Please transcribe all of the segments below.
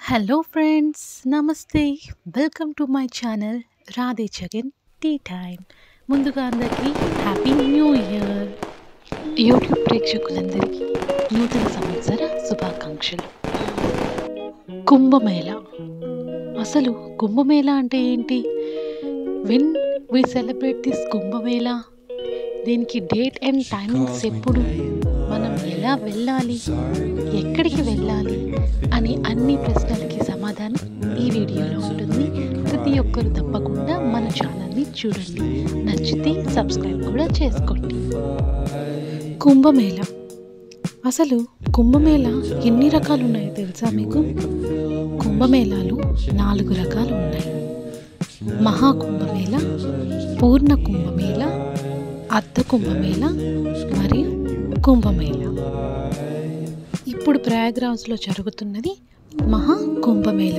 Hello friends, నమస్తే. Welcome to my channel Radhe Jagan tea time. ముందుగా అందరికీ హ్యాపీ న్యూ ఇయర్. యూట్యూబ్ ప్రేక్షకులందరికీ నూతన సంవత్సర శుభాకాంక్షలు. కుంభమేళ. అసలు కుంభమేళ అంటే ఏంటి? When we celebrate this Kumbh Mela? దీనికి డేట్ అండ్ టైమింగ్స్ ఎప్పుడు, మనం ఎలా వెళ్ళాలి, ఎక్కడికి వెళ్ళాలి అని అన్ని ప్రశ్నలకి సమాధానం ఈ వీడియోలో ఉంటుంది. ప్రతి ఒక్కరు తప్పకుండా మన ఛానల్ని చూడండి, నచ్చితే సబ్స్క్రైబ్ కూడా చేసుకోండి. కుంభమేళ. అసలు కుంభమేళ ఎన్ని రకాలు ఉన్నాయో తెలుసా మీకు? కుంభమేళాలు 4 రకాలు ఉన్నాయి. మహాకుంభమేళ, పూర్ణ కుంభమేళ, అర్ధ కుంభమేళ మరియు కుంభమేళ. ఇప్పుడు ప్రయాగ్రాజ్లో జరుగుతున్నది మహాకుంభమేళ.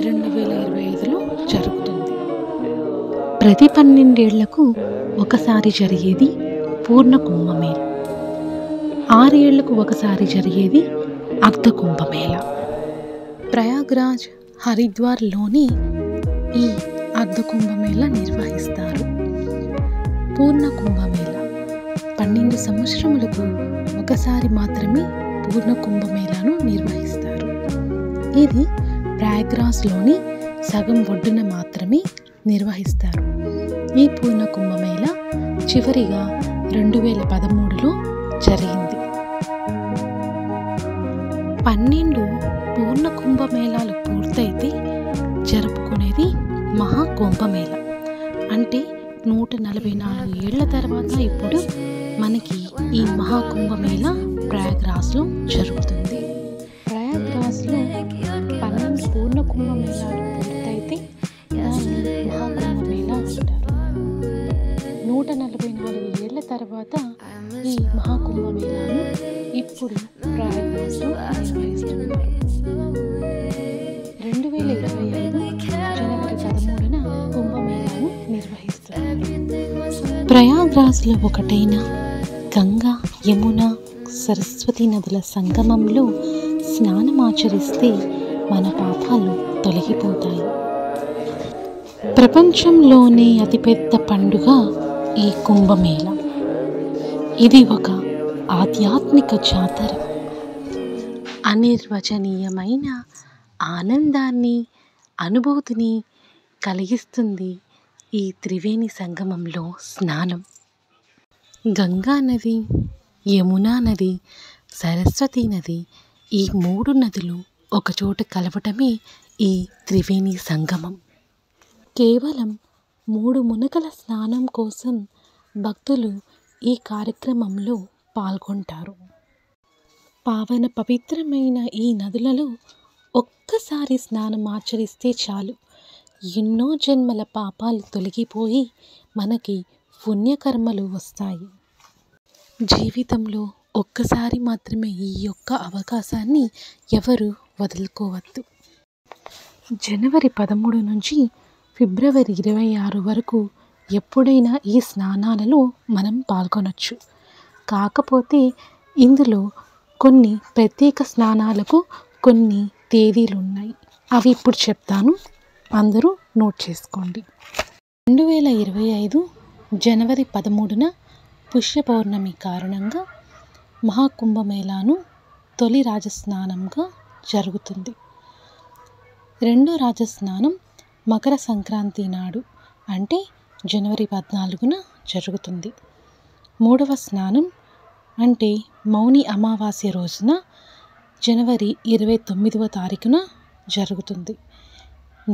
2025లో జరుగుతుంది. ప్రతి 12 ఏళ్లకు ఒకసారి జరిగేది పూర్ణ కుంభమేళ. 6 ఏళ్లకు ఒకసారి జరిగేది అర్ధ కుంభమేళ. ప్రయాగ్రాజ్, హరిద్వార్లోని ఈ అర్ధ కుంభమేళ నిర్వహిస్తారు. పూర్ణ కుంభమేళ 12 సంవత్సరములకు ఒకసారి మాత్రమే పూర్ణ కుంభమేళను నిర్వహిస్తారు. ఇది ప్రయాగ్రాజ్లోని సగం ఒడ్డున మాత్రమే నిర్వహిస్తారు. ఈ పూర్ణ కుంభమేళ చివరిగా 2013లో జరిగింది. 12 పూర్ణ కుంభమేళాలు పూర్తయితే జరుపుకునేది మహాకుంభమేళ. అంటే 144 ఏళ్ల తర్వాత ఇప్పుడు మనకి ఈ మహాకుంభమేళ ప్రయాగ్రాజ్లో జరుగుతుంది. ప్రయాగ్రాజ్లో 12 పూర్ణ కుంభమేళాలు పూర్తయితే దాన్ని మహాకుంభమేళ అంటారు. 144 ఏళ్ల తర్వాత ఈ మహాకుంభమేళాను ఇప్పుడు ప్రయాగ్రాజ్లో నిర్వహిస్తున్నారు. 2025 జనవరి 13న కుంభమేళాను నిర్వహిస్తున్నారు. ప్రయాగ్రాజ్లో ఒకటైన గంగా, యమున, సరస్వతి నదుల సంగమంలో స్నానమాచరిస్తే మన పాపాలు తొలగిపోతాయి. ప్రపంచంలోనే అతిపెద్ద పండుగ ఈ కుంభమేళ. ఇది ఒక ఆధ్యాత్మిక జాతర. అనిర్వచనీయమైన ఆనందాన్ని, అనుభూతిని కలిగిస్తుంది ఈ త్రివేణి సంగమంలో స్నానం. గంగా నది, యమునా నది, సరస్వతి నది, ఈ 3 నదులు ఒకచోట కలవటమే ఈ త్రివేణి సంగమం. కేవలం 3 మునకల స్నానం కోసం భక్తులు ఈ కార్యక్రమంలో పాల్గొంటారు. పావన పవిత్రమైన ఈ నదులలో ఒక్కసారి స్నానం ఆచరిస్తే చాలు, ఎన్నో జన్మల పాపాలు తొలగిపోయి మనకి పుణ్యకర్మలు వస్తాయి. జీవితంలో ఒక్కసారి మాత్రమే ఈ యొక్క అవకాశాన్ని ఎవరు వదులుకోవద్దు. జనవరి 13 నుంచి ఫిబ్రవరి 26 వరకు ఎప్పుడైనా ఈ స్నానాలలో మనం పాల్గొనవచ్చు. కాకపోతే ఇందులో కొన్ని ప్రత్యేక స్నానాలకు కొన్ని తేదీలు ఉన్నాయి. అవి ఇప్పుడు చెప్తాను, అందరూ నోట్ చేసుకోండి. 2025 జనవరి 13న పుష్య పౌర్ణమి కారణంగా మహాకుంభమేళాను తొలి రాజస్నానంగా జరుగుతుంది. రెండో రాజస్నానం మకర సంక్రాంతి నాడు, అంటే జనవరి 14న జరుగుతుంది. మూడవ స్నానం అంటే మౌని అమావాస్య రోజున జనవరి 29వ తారీఖున జరుగుతుంది.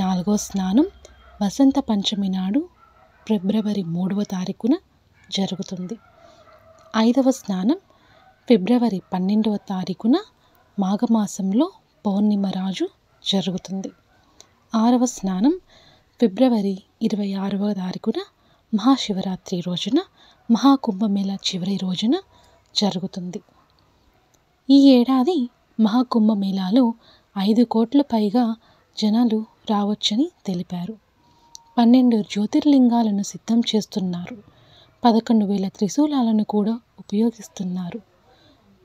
నాలుగో స్నానం వసంత పంచమి నాడు ఫిబ్రవరి 3వ తారీఖున జరుగుతుంది. ఐదవ స్నానం ఫిబ్రవరి 12వ తారీఖున మాఘమాసంలో పౌర్ణిమ రాజు జరుగుతుంది. ఆరవ స్నానం ఫిబ్రవరి 26వ తారీఖున మహాశివరాత్రి రోజున, మహాకుంభమేళ చివరి రోజున జరుగుతుంది. ఈ ఏడాది మహాకుంభమేళాలో 5 కోట్ల పైగా జనాలు రావచ్చని తెలిపారు. 12 జ్యోతిర్లింగాలను సిద్ధం చేస్తున్నారు. 11,000 త్రిశూలాలను కూడా ఉపయోగిస్తున్నారు.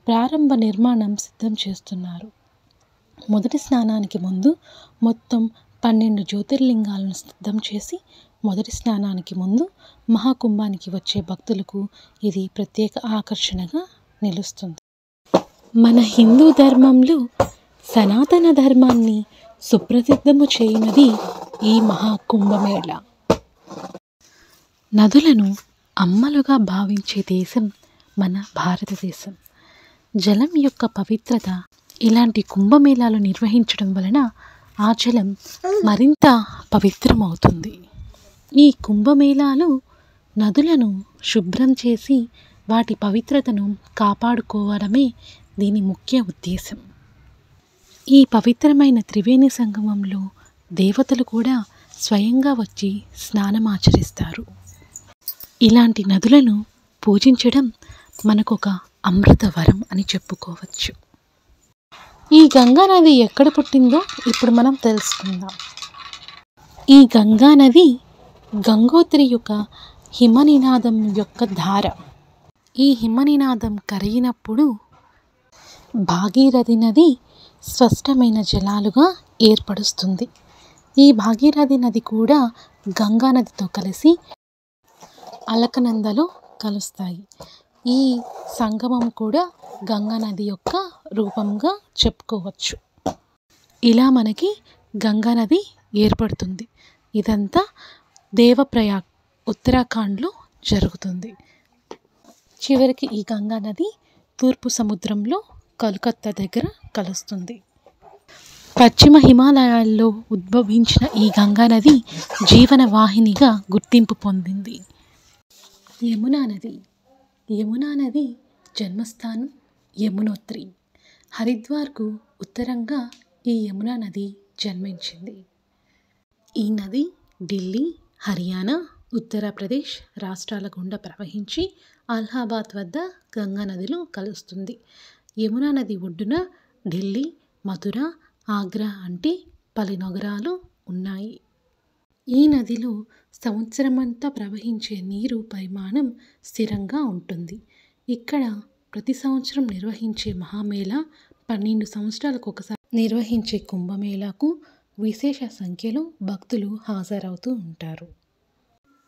ప్రారంభ నిర్మాణం సిద్ధం చేస్తున్నారు. మొదటి స్నానానికి ముందు మొత్తం 12 జ్యోతిర్లింగాలను సిద్ధం చేసి మొదటి స్నానానికి ముందు మహాకుంభానికి వచ్చే భక్తులకు ఇది ప్రత్యేక ఆకర్షణగా నిలుస్తుంది. మన హిందూ ధర్మంలో సనాతన ధర్మాన్ని సుప్రసిద్ధము చేయునది ఈ మహాకుంభమేళ. నదులను అమ్మలుగా భావించే దేశం మన భారతదేశం. జలం యొక్క పవిత్రత ఇలాంటి కుంభమేళాలు నిర్వహించడం వలన ఆ జలం మరింత పవిత్రమవుతుంది. ఈ కుంభమేళాలు నదులను శుభ్రం చేసి వాటి పవిత్రతను కాపాడుకోవడమే దీని ముఖ్య ఉద్దేశం. ఈ పవిత్రమైన త్రివేణి సంగమంలో దేవతలు కూడా స్వయంగా వచ్చి స్నానమాచరిస్తారు. ఇలాంటి నదులను పూజించడం మనకొక అమృత వరం అని చెప్పుకోవచ్చు. ఈ గంగా నది ఎక్కడ పుట్టిందో ఇప్పుడు మనం తెలుసుకుందాం. ఈ గంగా నది గంగోత్రి యొక్క హిమనినాదం యొక్క ధార. ఈ హిమనినాదం కరిగినప్పుడు భాగీరథి నది స్పష్టమైన జలాలుగా ఏర్పడుస్తుంది. ఈ భాగీరథి నది కూడా గంగా నదితో కలిసి అలకనందలో కలుస్తాయి. ఈ సంగమం కూడా గంగా నది యొక్క రూపంగా చెప్పుకోవచ్చు. ఇలా మనకి గంగా నది ఏర్పడుతుంది. ఇదంతా దేవప్రయాగ్ ఉత్తరాఖండ్లో జరుగుతుంది. చివరికి ఈ గంగా నది తూర్పు సముద్రంలో కలకత్తా దగ్గర కలుస్తుంది. పశ్చిమ హిమాలయాల్లో ఉద్భవించిన ఈ గంగా నది జీవన వాహినిగా గుర్తింపు పొందింది. యమునా నది. యమునా నది జన్మస్థానం యమునోత్రి. హరిద్వార్కు ఉత్తరంగా ఈ యమునా నది జన్మించింది. ఈ నది ఢిల్లీ, హర్యానా, ఉత్తరప్రదేశ్ రాష్ట్రాల గుండా ప్రవహించి అలహాబాద్ వద్ద గంగా నదిలో కలుస్తుంది. యమునా నది ఒడ్డున ఢిల్లీ, మథుర, ఆగ్రా అంటే పలు నగరాలు ఉన్నాయి. ఈ నదిలో సంవత్సరమంతా ప్రవహించే నీరు పరిమాణం స్థిరంగా ఉంటుంది. ఇక్కడ ప్రతి సంవత్సరం నిర్వహించే మహామేళ, 12 సంవత్సరాలకు ఒకసారి నిర్వహించే కుంభమేళాకు విశేష సంఖ్యలో భక్తులు హాజరవుతూ ఉంటారు.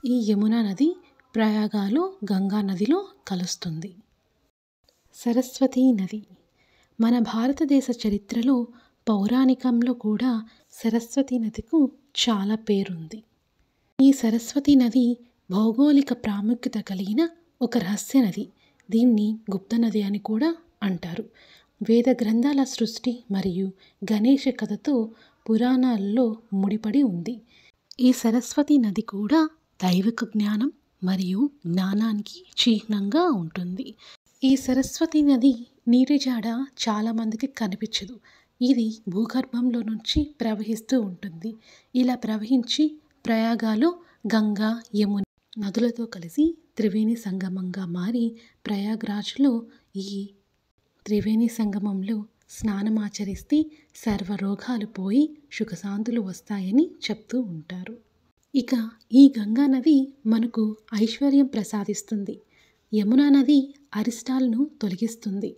ఈ యమునా నది ప్రయాగలో గంగా నదిలో కలుస్తుంది. సరస్వతీ నది. మన భారతదేశ చరిత్రలో పౌరాణికంలో కూడా సరస్వతీ నదికు చాలా పేరుంది. ఈ సరస్వతీ నది భౌగోళిక ప్రాముఖ్యత కలిగిన ఒక రహస్య నది. దీన్ని గుప్త నది అని కూడా అంటారు. వేద గ్రంథాల సృష్టి మరియు గణేష కథతో పురాణాల్లో ముడిపడి ఉంది. ఈ సరస్వతీ నది కూడా దైవిక జ్ఞానం మరియు జ్ఞానానికి చిహ్నంగా ఉంటుంది. ఈ సరస్వతీ నది నీటి జాడ చాలామందికి కనిపించదు. ఇది భూగర్భంలో నుంచి ప్రవహిస్తూ ఉంటుంది. ఇలా ప్రవహించి ప్రయాగలో గంగా, యమున నదులతో కలిసి త్రివేణి సంగమంగా మారి ప్రయాగ్రాజ్లో ఈ త్రివేణి సంగమంలో స్నానమాచరిస్తే సర్వరోగాలు పోయి సుఖశాంతులు వస్తాయని చెప్తూ ఉంటారు. ఇక ఈ గంగా నది మనకు ఐశ్వర్యం ప్రసాదిస్తుంది. యమునా నది అరిష్టాలను తొలగిస్తుంది.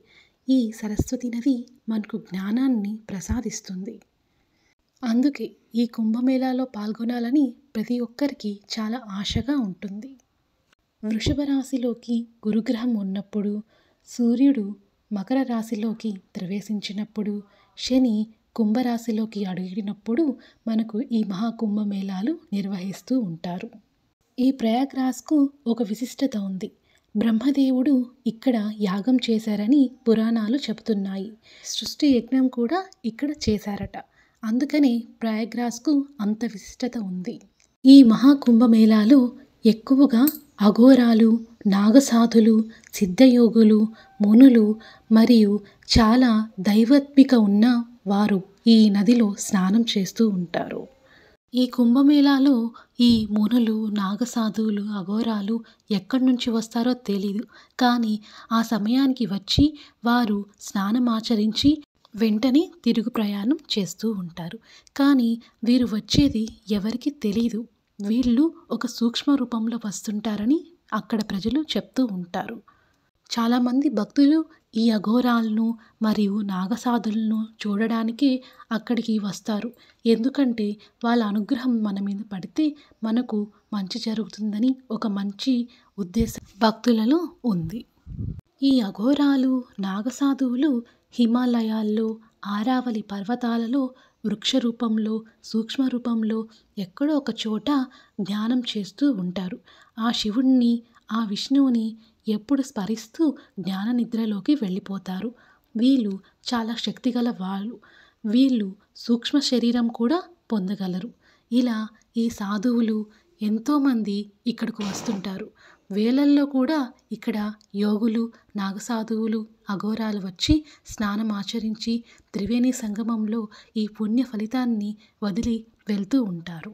ఈ సరస్వతి నది మనకు జ్ఞానాన్ని ప్రసాదిస్తుంది. అందుకే ఈ కుంభమేళాలో పాల్గొనాలని ప్రతి ఒక్కరికి చాలా ఆశగా ఉంటుంది. వృషభ రాశిలోకి గురుగ్రహం ఉన్నప్పుడు, సూర్యుడు మకర రాశిలోకి ప్రవేశించినప్పుడు, శని కుంభరాశిలోకి అడుగినప్పుడు మనకు ఈ మహాకుంభమేళాలు నిర్వహిస్తూ ఉంటారు. ఈ ప్రయాగ్రాజ్కు ఒక విశిష్టత ఉంది. బ్రహ్మదేవుడు ఇక్కడ యాగం చేశారని పురాణాలు చెబుతున్నాయి. సృష్టి యజ్ఞం కూడా ఇక్కడ చేశారట. అందుకనే ప్రయాగ్రాజ్కు అంత విశిష్టత ఉంది. ఈ మహాకుంభమేళాలో ఎక్కువగా అఘోరాలు, నాగసాధులు, సిద్ధయోగులు, మునులు మరియు చాలా దైవాత్మిక ఉన్న వారు ఈ నదిలో స్నానం చేస్తూ ఉంటారు. ఈ కుంభమేళాలో ఈ మునులు, నాగసాధువులు, అఘోరాలు ఎక్కడి నుంచి వస్తారో తెలీదు. కానీ ఆ సమయానికి వచ్చి వారు స్నానమాచరించి వెంటనే తిరుగు ప్రయాణం చేస్తూ ఉంటారు. కానీ వీరు వచ్చేది ఎవరికి తెలీదు. వీళ్ళు ఒక సూక్ష్మ రూపంలో వస్తుంటారని అక్కడ ప్రజలు చెప్తూ ఉంటారు. చాలామంది భక్తులు ఈ అఘోరాలను మరియు నాగసాధులను చూడడానికి అక్కడికి వస్తారు. ఎందుకంటే వాళ్ళ అనుగ్రహం మన మీద పడితే మనకు మంచి జరుగుతుందని ఒక మంచి ఉద్దేశం భక్తులలో ఉంది. ఈ అఘోరాలు నాగసాధువులు హిమాలయాల్లో, ఆరావళి పర్వతాలలో వృక్ష రూపంలో, సూక్ష్మ రూపంలో ఎక్కడో ఒక చోట ధ్యానం చేస్తూ ఉంటారు. ఆ శివుణ్ణి, ఆ విష్ణువుని ఎప్పుడు స్మరిస్తూ జ్ఞాన నిద్రలోకి వెళ్ళిపోతారు. వీళ్ళు చాలా శక్తిగల వాళ్ళు. వీళ్ళు సూక్ష్మ శరీరం కూడా పొందగలరు. ఇలా ఈ సాధువులు ఎంతోమంది ఇక్కడకు వస్తుంటారు. వేలల్లో కూడా ఇక్కడ యోగులు, నాగసాధువులు, అఘోరాలు వచ్చి స్నానం ఆచరించి త్రివేణి సంగమంలో ఈ పుణ్య ఫలితాన్ని వదిలి వెళ్తూ ఉంటారు.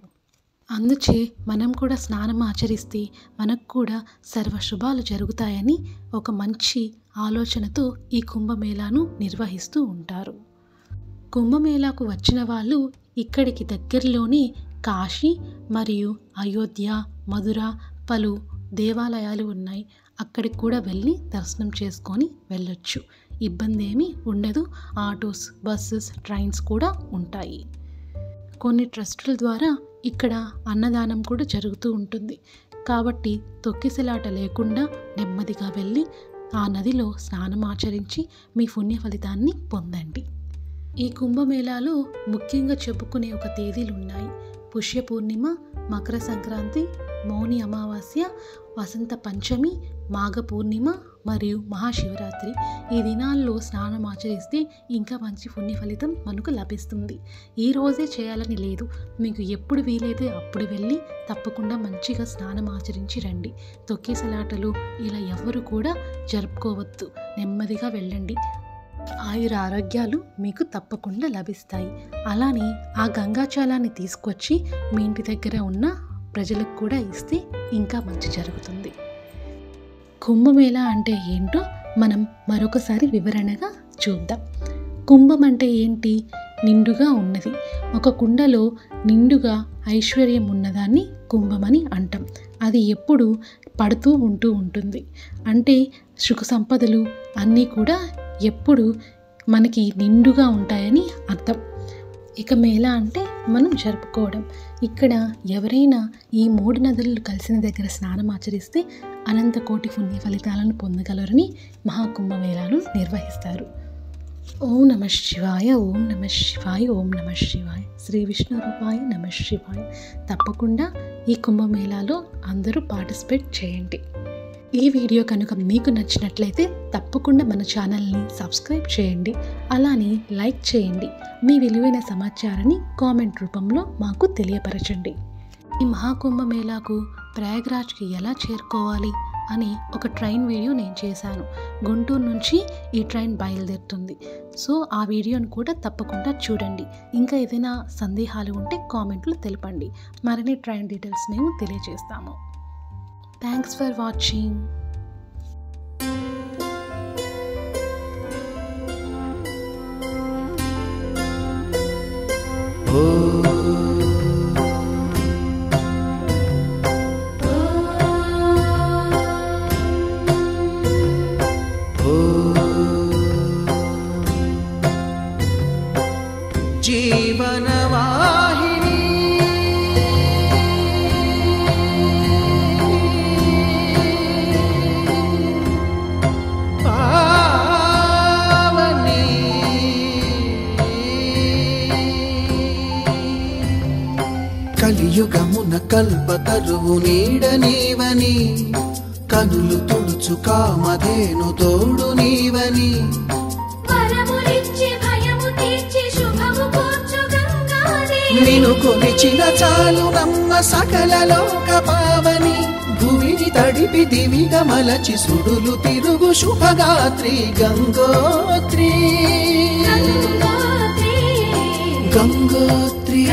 అందుచే మనం కూడా స్నానం ఆచరిస్తే మనకు కూడా సర్వశుభాలు జరుగుతాయని ఒక మంచి ఆలోచనతో ఈ కుంభమేళాను నిర్వహిస్తూ ఉంటారు. కుంభమేళాకు వచ్చిన వాళ్ళు ఇక్కడికి దగ్గరలోని కాశీ మరియు అయోధ్య, మధుర పలు దేవాలయాలు ఉన్నాయి. అక్కడికి కూడా వెళ్ళి దర్శనం చేసుకొని వెళ్ళొచ్చు. ఇబ్బంది ఏమీ ఉండదు. ఆటోస్, బస్సెస్, ట్రైన్స్ కూడా ఉంటాయి. కొన్ని ట్రస్టుల ద్వారా ఇక్కడ అన్నదానం కూడా జరుగుతూ ఉంటుంది. కాబట్టి తొక్కిసలాట లేకుండా నెమ్మదిగా వెళ్ళి ఆ నదిలో స్నానం ఆచరించి మీ పుణ్య ఫలితాన్ని పొందండి. ఈ కుంభమేళాలో ముఖ్యంగా చెప్పుకునే ఒక తేదీలు ఉన్నాయి. పుష్య పూర్ణిమ, మకర సంక్రాంతి, మౌని అమావాస్య, వసంత పంచమి, మాఘ పూర్ణిమ మరియు మహాశివరాత్రి. ఈ దినాల్లో స్నానం ఆచరిస్తే ఇంకా మంచి పుణ్య ఫలితం మనకు లభిస్తుంది. ఈ రోజే చేయాలని లేదు. మీకు ఎప్పుడు వీలైతే అప్పుడు వెళ్ళి తప్పకుండా మంచిగా స్నానం ఆచరించి రండి. తొక్కేసలాటలు ఇలా ఎవరు కూడా జరుపుకోవద్దు. నెమ్మదిగా వెళ్ళండి. ఆయుర ఆరోగ్యాలు మీకు తప్పకుండా లభిస్తాయి. అలానే ఆ గంగాజలాన్ని తీసుకొచ్చి మీ ఇంటి దగ్గర ఉన్న ప్రజలకు కూడా ఇస్తే ఇంకా మంచి జరుగుతుంది. కుంభమేళా అంటే ఏంటో మనం మరొకసారి వివరణగా చూద్దాం. కుంభం అంటే ఏంటి? నిండుగా ఉన్నది. ఒక కుండలో నిండుగా ఐశ్వర్యం ఉన్నదాన్ని కుంభమని అంటాం. అది ఎప్పుడు పడుతూ ఉంటుంది. అంటే సుఖ సంపదలు అన్నీ కూడా ఎప్పుడు మనకి నిండుగా ఉంటాయని అర్థం. ఇక మేళా అంటే మనం జరుపుకోవడం. ఇక్కడ ఎవరైనా ఈ 3 నదులు కలిసిన దగ్గర స్నానం ఆచరిస్తే అనంత కోటి పుణ్య ఫలితాలను పొందగలరని మహాకుంభమేళాను నిర్వహిస్తారు. ఓం నమః శివాయ, ఓం నమః శివాయ, ఓం నమః శివాయ, శ్రీ విష్ణు రూపాయ నమః శివాయ. తప్పకుండా ఈ కుంభమేళాలో అందరూ పార్టిసిపేట్ చేయండి. ఈ వీడియో కనుక మీకు నచ్చినట్లయితే తప్పకుండా మన ఛానల్ని సబ్స్క్రైబ్ చేయండి. అలానే లైక్ చేయండి. మీ విలువైన సమాచారాన్ని కామెంట్ రూపంలో మాకు తెలియపరచండి. ఈ మహాకుంభమేళాకు ప్రయాగ్రాజ్కి ఎలా చేరుకోవాలి అని ఒక ట్రైన్ వీడియో నేను చేశాను. గుంటూరు నుంచి ఈ ట్రైన్ బయలుదేరుతుంది. సో ఆ వీడియోను కూడా తప్పకుండా చూడండి. ఇంకా ఏదైనా సందేహాలు ఉంటే కామెంట్లో తెలపండి. మరిన్ని ట్రైన్ డీటెయిల్స్ మేము తెలియజేస్తాము. Thanks for watching. జీవనవాహిని పావని కలియుగమున కల్పతరువు నీడ నీవని కనులు తుడుచు కామధేను తోడు నీవని నిను కొలిచిన చాలు నమ్మ సకల లోక పావని భూమిని తడిపి దివిగా మలచి సుడులు తిరుగు శుభగాత్రి గంగోత్రి గంగోత్రి